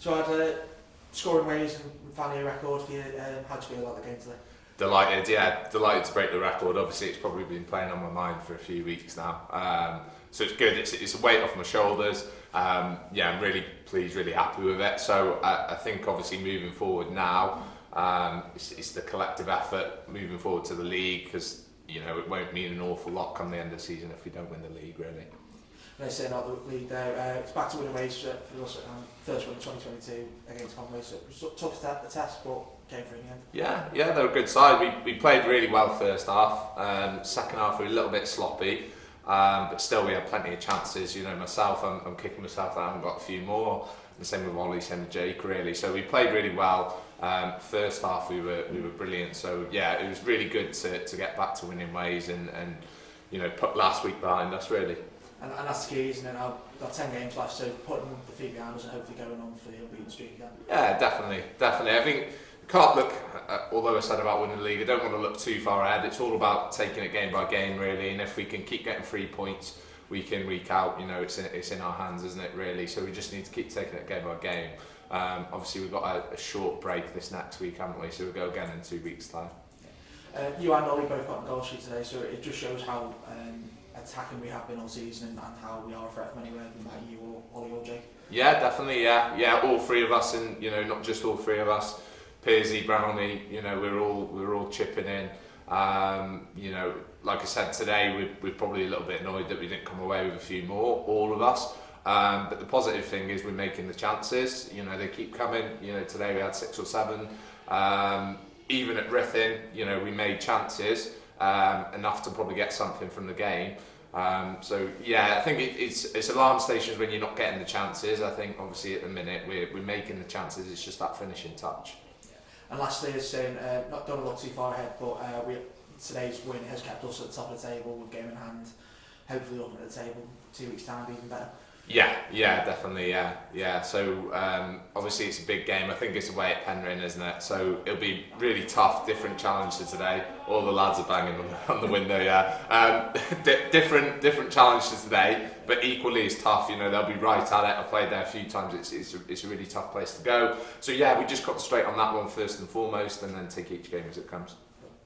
So I had scoring ways and finally a record for you. How do you feel about the game today? Delighted, yeah, delighted to break the record. Obviously, it's probably been playing on my mind for a few weeks now. So it's good. It's a weight off my shoulders. Yeah, I'm really pleased, really happy with it. So I think obviously moving forward now, it's the collective effort moving forward to the league, because it won't mean an awful lot come the end of the season if we don't win the league, really. When I say not the league there, it's back to winning ways for us. First win in 2022 against Conwy, so it was tough the test, but came through in the end. Yeah, they were a good side. We played really well first half. Second half we were a little bit sloppy, but still we had plenty of chances. Myself, I'm kicking myself that I haven't got a few more. The same with Ollie, same with Jake, really. So we played really well. First half we were brilliant. So yeah, it was really good to get back to winning ways and put last week behind us, really. And that's the key, isn't it? Now we've got 10 games left, so putting the feet behind us and hopefully going on for the unbeaten streak again. Yeah, definitely. I think can't look, although I said about winning the league, I don't want to look too far ahead. It's all about taking it game by game, really, and if we can keep getting 3 points week in, week out, it's in our hands, isn't it, really? So we just need to keep taking it game by game. Obviously we've got a short break this next week, haven't we? So we'll go again in 2 weeks' time. You and Ollie both got on the goal sheet today, so it just shows how attacking we have been all season and how we are a threat from anywhere, than that you or Ollie or Jake. Yeah, definitely, yeah, all three of us, and not just all three of us. Pearsy, Brownie, we're all chipping in. Like I said today, we're probably a little bit annoyed that we didn't come away with a few more, all of us. But the positive thing is we're making the chances. They keep coming. Today we had 6 or 7. Even at Ruthin, we made chances, enough to probably get something from the game. So yeah, I think it's alarm stations when you're not getting the chances. I think obviously at the minute we're making the chances. It's just that finishing touch. And lastly, as saying, not don't look too far ahead, but today's win has kept us at the top of the table with game in hand. Hopefully looking at the table 2 weeks time, even better. Yeah, definitely, yeah. So obviously it's a big game. I think it's away at Penryn, isn't it? So it'll be really tough, different challenge to today. All the lads are banging on the window, yeah. Different challenge to today, but equally as tough. They'll be right at it. I've played there a few times. It's a really tough place to go. So yeah, we just concentrate on that one first and foremost, and then take each game as it comes.